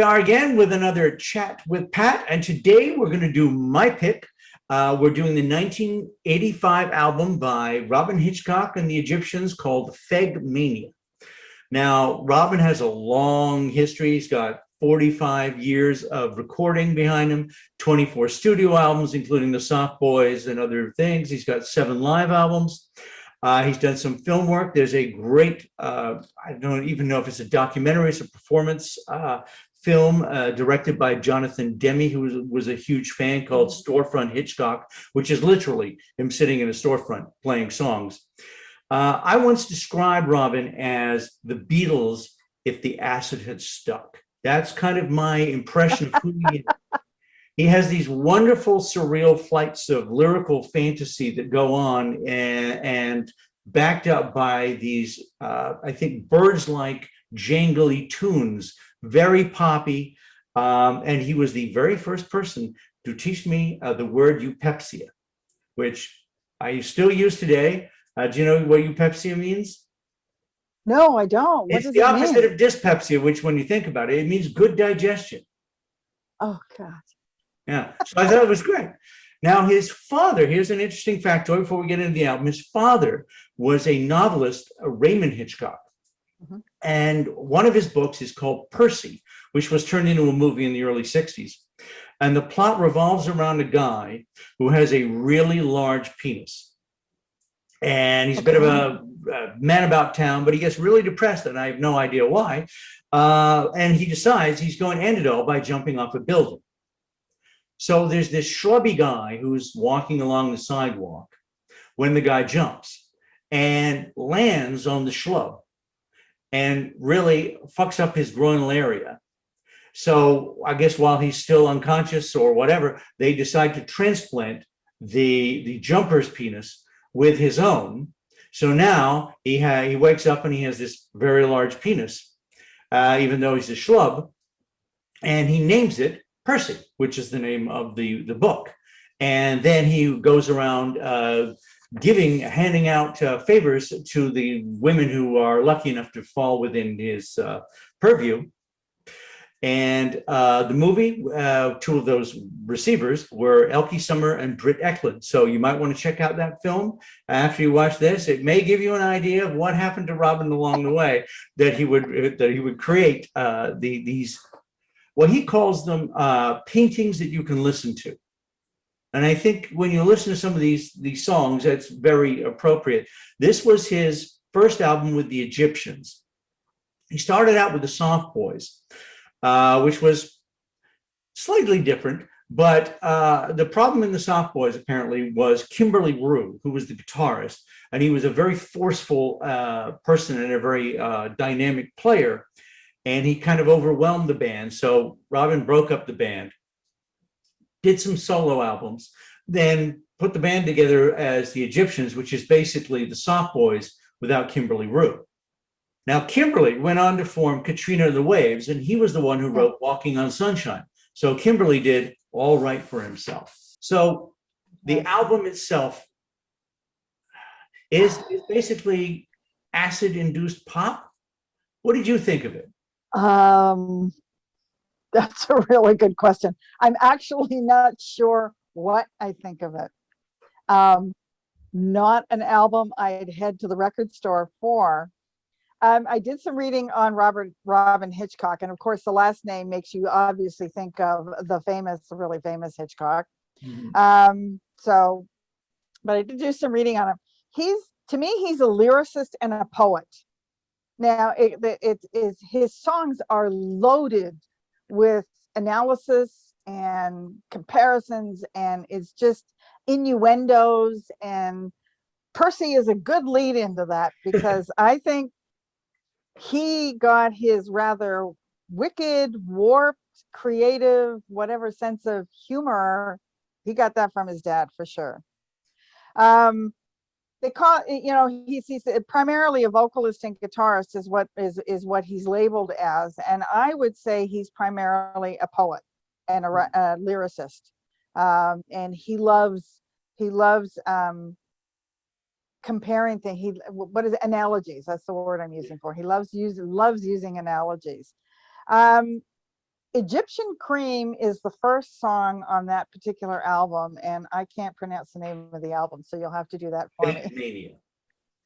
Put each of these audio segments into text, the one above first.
we are again with another chat with Pat, and today we're going to do my pick. We're doing the 1985 album by Robyn Hitchcock and the Egyptians called Fegmania. Now, Robyn has a long history. He's got 45 years of recording behind him, 24 studio albums, including the Soft Boys and other things. He's got 7 live albums. He's done some film work. There's a great, I don't even know if it's a documentary, it's a performance film directed by Jonathan Demme, who was a huge fan, called Storefront Hitchcock, which is literally him sitting in a storefront playing songs. I once described Robyn as the Beatles if the acid had stuck. That's kind of my impression of who he is. He has these wonderful, surreal flights of lyrical fantasy that go on and backed up by these, I think, birds-like, jangly tunes, very poppy. And he was the very first person to teach me the word eupepsia, which I still use today. Do you know what eupepsia means? No, I don't. What It's does the it opposite mean? of dyspepsia, which when you think about it, it means good digestion. Oh, God. Yeah, so I thought it was great. Now, his father, here's an interesting factoid before we get into the album. His father was a novelist, Raymond Hitchcock. Mm-hmm. And one of his books is called Percy, which was turned into a movie in the early 60s. And the plot revolves around a guy who has a really large penis. And he's a bit of a man about town, but he gets really depressed, and I have no idea why. And he decides he's going to end it all by jumping off a building. So there's this schlubby guy who's walking along the sidewalk when the guy jumps and lands on the schlub and really fucks up his groinal area. So I guess while he's still unconscious or whatever, they decide to transplant the jumper's penis with his own. So now he wakes up and he has this very large penis, even though he's a schlub, and he names it Percy, which is the name of the book. And then he goes around handing out favors to the women who are lucky enough to fall within his purview. And the movie, 2 of those receivers were Elke Summer and Britt Eklund. So you might want to check out that film after you watch this. It may give you an idea of what happened to Robyn along the way, that he would create these, what he calls them, paintings that you can listen to. And I think when you listen to some of these songs, that's very appropriate. This was his first album with the Egyptians. He started out with the Soft Boys, which was slightly different. But the problem in the Soft Boys apparently was Kimberly Rue, who was the guitarist. And he was a very forceful person and a very dynamic player. And he kind of overwhelmed the band. So Robyn broke up the band, did some solo albums, then put the band together as the Egyptians, which is basically the Soft Boys without Kimberly Rue. Now, Kimberly went on to form Katrina and the Waves, and he was the one who wrote Walking on Sunshine. So Kimberly did all right for himself. So the album itself is basically acid-induced pop. What did you think of it? That's a really good question. I'm actually not sure what I think of it. Not an album I'd head to the record store for. I did some reading on Robyn Hitchcock, and of course, the last name makes you obviously think of the really famous Hitchcock. Mm-hmm. But I did do some reading on him. To me, he's a lyricist and a poet. Now, his songs are loaded with analysis and comparisons, and it's just innuendos. And Percy is a good lead into that, because I think he got his rather wicked, warped, creative, whatever sense of humor, he got that from his dad for sure. They call, he's primarily a vocalist and guitarist is what he's labeled as, and I would say he's primarily a poet and a lyricist, and he loves comparing things. What is it? Analogies? That's the word I'm using for. He loves using analogies. Egyptian Cream is the first song on that particular album, and I can't pronounce the name of the album, so you'll have to do that for me. Fegmania.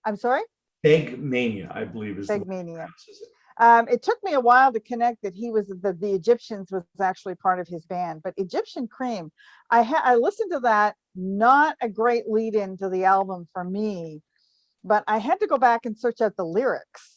I'm sorry? Fegmania, I believe is the way it Fegmania. pronounces it. It took me a while to connect that he was the Egyptians was actually part of his band, but Egyptian Cream, I listened to that, not a great lead into the album for me, but I had to go back and search out the lyrics.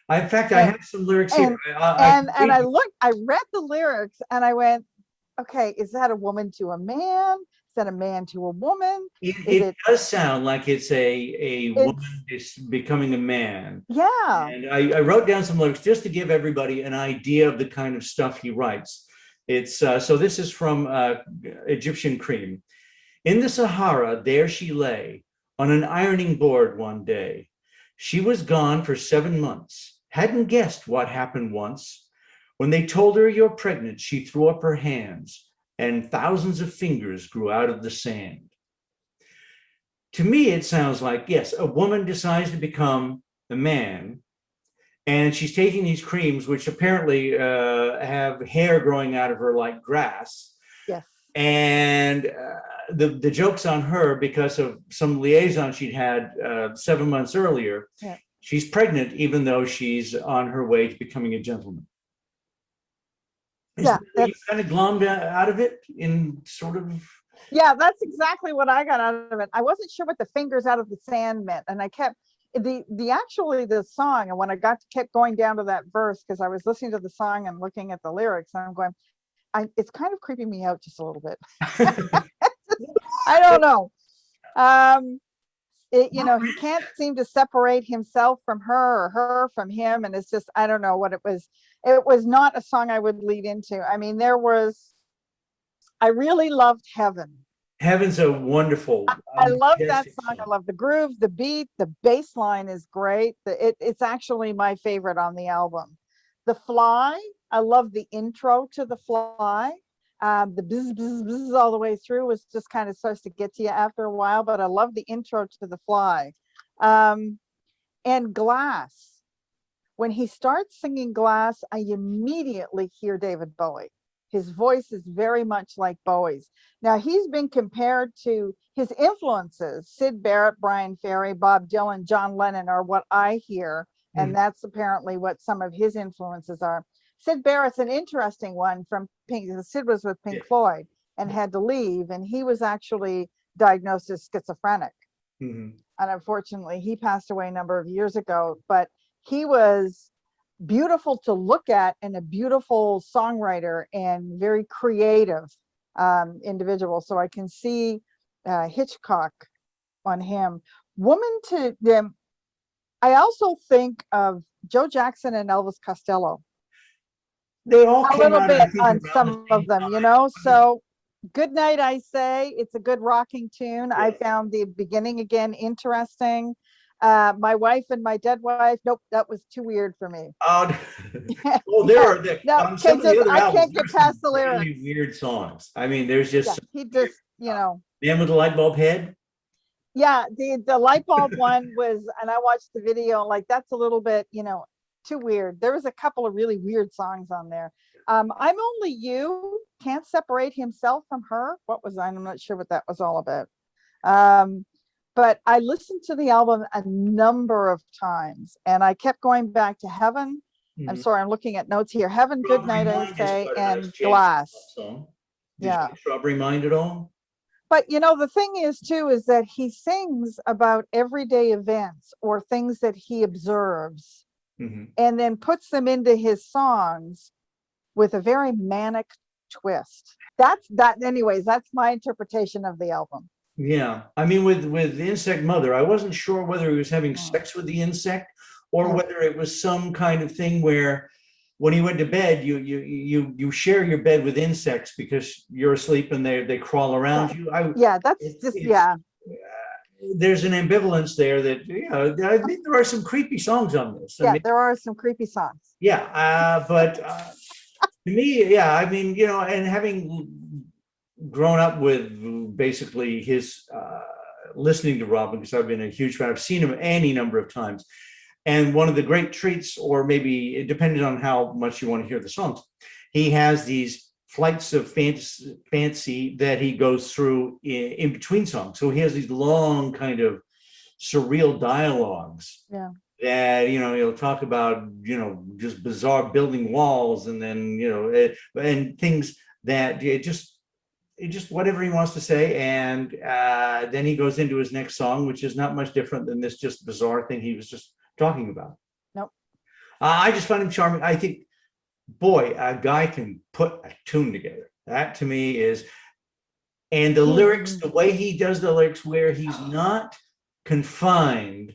In fact, I have some lyrics here. And I read the lyrics and I went, okay, is that a woman to a man? Is that a man to a woman? It does sound like it's a woman is becoming a man. Yeah. And I wrote down some lyrics just to give everybody an idea of the kind of stuff he writes. It's so this is from Egyptian Cream. In the Sahara, there she lay on an ironing board one day. She was gone for 7 months. Hadn't guessed what happened once. When they told her you're pregnant, she threw up her hands and thousands of fingers grew out of the sand. To me, it sounds like, yes, a woman decides to become a man, and she's taking these creams, which apparently have hair growing out of her like grass. Yes. And the joke's on her because of some liaison she'd had 7 months earlier. Yeah. She's pregnant, even though she's on her way to becoming a gentleman. You kind of glommed out of it in sort of. Yeah, that's exactly what I got out of it. I wasn't sure what the fingers out of the sand meant, and I kept the song. And when I kept going down to that verse, because I was listening to the song and looking at the lyrics, and I'm going, it's kind of creeping me out just a little bit. I don't know. He can't seem to separate himself from her or her from him. And it's just, I don't know what it was. It was not a song I would lead into. I mean, I really loved Heaven. Heaven's a wonderful. I love that song. I love the groove, the beat, the bass line is great. It's actually my favorite on the album. The Fly, I love the intro to The Fly. The bzz, bzz, bzz all the way through was just kind of starts to get to you after a while, but I love the intro to The Fly. And Glass. When he starts singing Glass, I immediately hear David Bowie. His voice is very much like Bowie's. Now, he's been compared to his influences. Syd Barrett, Brian Ferry, Bob Dylan, John Lennon are what I hear. And that's apparently what some of his influences are. Syd Barrett's an interesting one from Pink. Syd was with Pink Floyd and had to leave. And he was actually diagnosed as schizophrenic. And unfortunately, he passed away a number of years ago. But he was beautiful to look at and a beautiful songwriter and very creative individual. So I can see Hitchcock on him. Woman to them. I also think of Joe Jackson and Elvis Costello. They all a little bit on some of them, So Good Night, I Say. It's a good rocking tune. Yeah. I found the beginning again interesting. My Wife and My Dead Wife. Nope, that was too weird for me. Well, I can't get past the lyrics. Really weird songs. I mean, there's just Man with a Light Bulb Head. Yeah, the light bulb one was, and I watched the video. Like that's a little bit, too weird. There was a couple of really weird songs on there. I'm Only You. Can't Separate Himself from Her. What was I'm not sure what that was all about. But I listened to the album a number of times and I kept going back to Heaven. I'm sorry, I'm looking at notes here. Heaven, Good Night, I Say, and Glass. Yeah. Strawberry Mind at all? But the thing is too, is that he sings about everyday events or things that he observes and then puts them into his songs with a very manic twist. Anyways, that's my interpretation of the album. Yeah. I mean, with Insect Mother, I wasn't sure whether he was having sex with the insect or whether it was some kind of thing where when he went to bed, you share your bed with insects because you're asleep and they crawl around you. There's an ambivalence there that I think there are some creepy songs on this. There are some creepy songs. But to me, I mean, and having grown up with basically his listening to Robyn, because I've been a huge fan. I've seen him any number of times. And one of the great treats, or maybe it depended on how much you want to hear the songs, he has these flights of fancy that he goes through in between songs. So he has these long kind of surreal dialogues. Yeah. That, he'll talk about, just bizarre building walls, and then, and things that it just whatever he wants to say. And then he goes into his next song, which is not much different than this just bizarre thing he was just talking about. Nope. I just find him charming. I think, boy, a guy can put a tune together. That to me is, and the lyrics, the way he does the lyrics, where he's not confined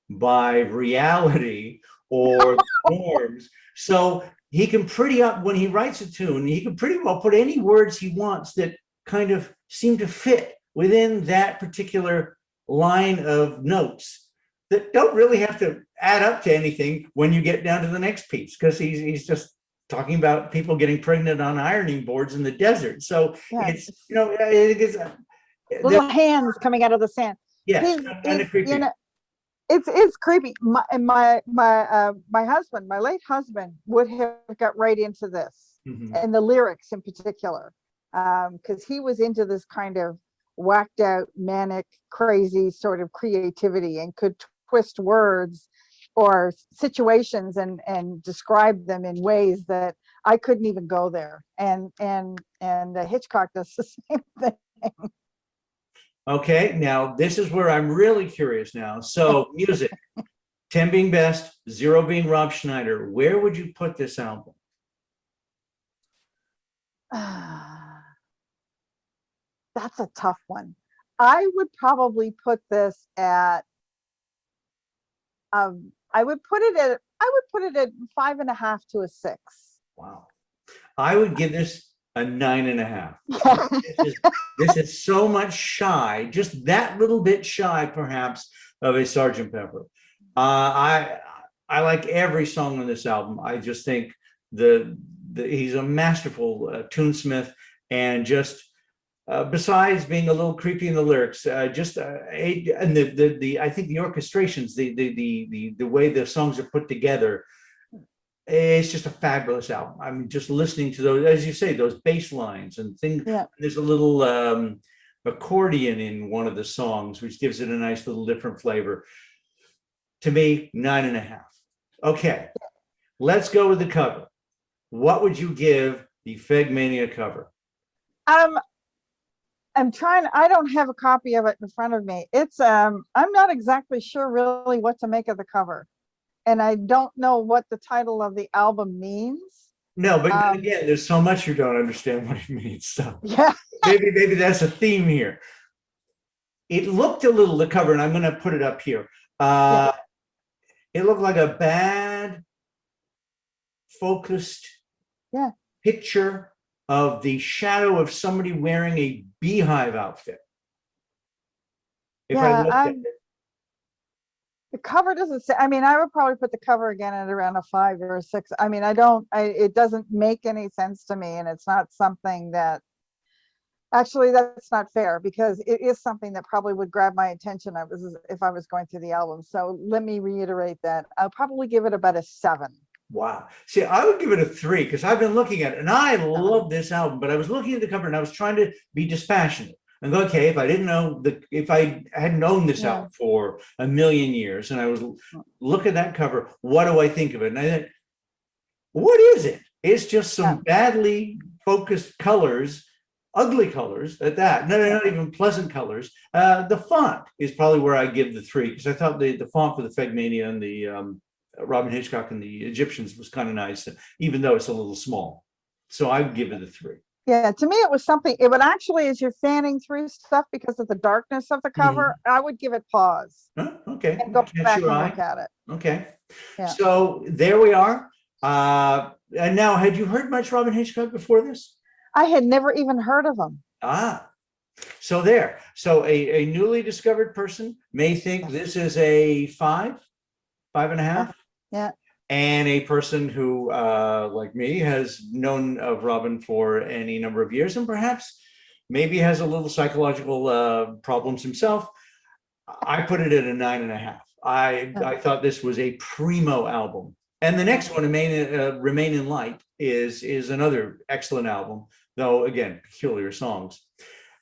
by reality or norms. So he can when he writes a tune, he can pretty well put any words he wants that kind of seem to fit within that particular line of notes that don't really have to add up to anything when you get down to the next piece, because he's just talking about people getting pregnant on ironing boards in the desert. So it's, I think it's little hands coming out of the sand. Yes, kind of creepy. It's creepy. My husband, my late husband, would have got right into this, and the lyrics in particular, because he was into this kind of whacked out, manic, crazy sort of creativity, and could twist words or situations and describe them in ways that I couldn't even go there. And Hitchcock does the same thing. Okay, now this is where I'm really curious now. So music, 10 being best, 0 being Rob Schneider. Where would you put this album? That's a tough one. I would probably put this at, I would put it at 5.5 to a 6. Wow. I would give this a 9.5. This is so much shy, just that little bit shy, perhaps, of a Sgt. Pepper. I like every song on this album. I just think he's a masterful tunesmith, and just besides being a little creepy in the lyrics, and I think the orchestrations, the way the songs are put together. It's just a fabulous album. I mean, just listening to those, as you say, those bass lines and things. Yeah. There's a little accordion in one of the songs, which gives it a nice little different flavor. To me, 9.5. Okay, let's go with the cover. What would you give the Fegmania cover? I'm trying. I don't have a copy of it in front of me. It's I'm not exactly sure really what to make of the cover. And I don't know what the title of the album means. No, but again, there's so much you don't understand what it means. So yeah, maybe that's a theme here. It looked a little, the cover, and I'm going to put it up here. It looked like a bad focused picture of the shadow of somebody wearing a beehive outfit. If I looked at it. The cover doesn't say, I mean, I would probably put the cover again at around a 5 or a 6. I mean, it doesn't make any sense to me. And it's not something that, actually, that's not fair, because it is something that probably would grab my attention if I was going through the album. So let me reiterate that. I'll probably give it about a 7. Wow. See, I would give it a 3, because I've been looking at it and I love this album, but I was looking at the cover and I was trying to be dispassionate. And go, okay, if I hadn't known this album for a million years, and I was look at that cover, what do I think of it? And I thought, what is it? It's just some badly focused colors, ugly colors at that. No, not even pleasant colors. The font is probably where I give the 3, because I thought the font for the Fegmania and the Robyn Hitchcock and the Egyptians was kind of nice, even though it's a little small. So I would give it a 3. Yeah, to me, it was something, it would actually, as you're fanning through stuff because of the darkness of the cover, I would give it pause. Okay. And go back and look at it. Okay. Yeah. So there we are. And now, had you heard much Robyn Hitchcock before this? I had never even heard of him. So there. So a newly discovered person may think this is a 5.5. Yeah. And a person who, like me, has known of Robyn for any number of years, and perhaps maybe has a little psychological problems himself, I put it at a 9.5. I thought this was a primo album. And the next one, Remain in Light, is another excellent album, though again, peculiar songs.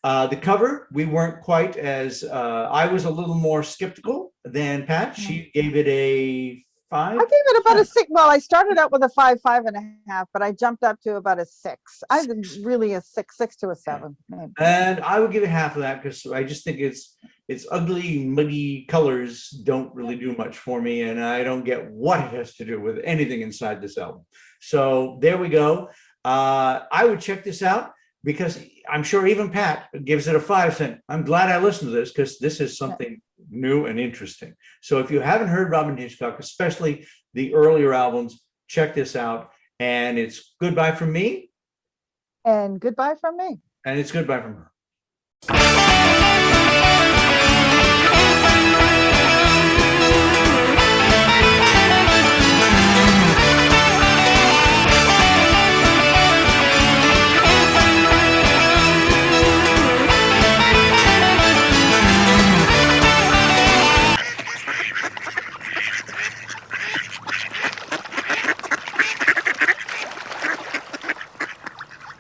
The cover, we weren't quite as, I was a little more skeptical than Pat. She gave it a I 5. gave it about a 6. Well, I started out with a 5, 5.5, but I jumped up to about a 6. I did really a 6 to a 7. Maybe. And I would give it half of that because I just think it's ugly, muddy colors don't really do much for me, and I don't get what it has to do with anything inside this album. So there we go. I would check this out because I'm sure even Pat gives it a 5, saying, I'm glad I listened to this because this is something new and interesting. So if you haven't heard Robyn Hitchcock, especially the earlier albums, check this out. And it's goodbye from me. And goodbye from me. And it's goodbye from her.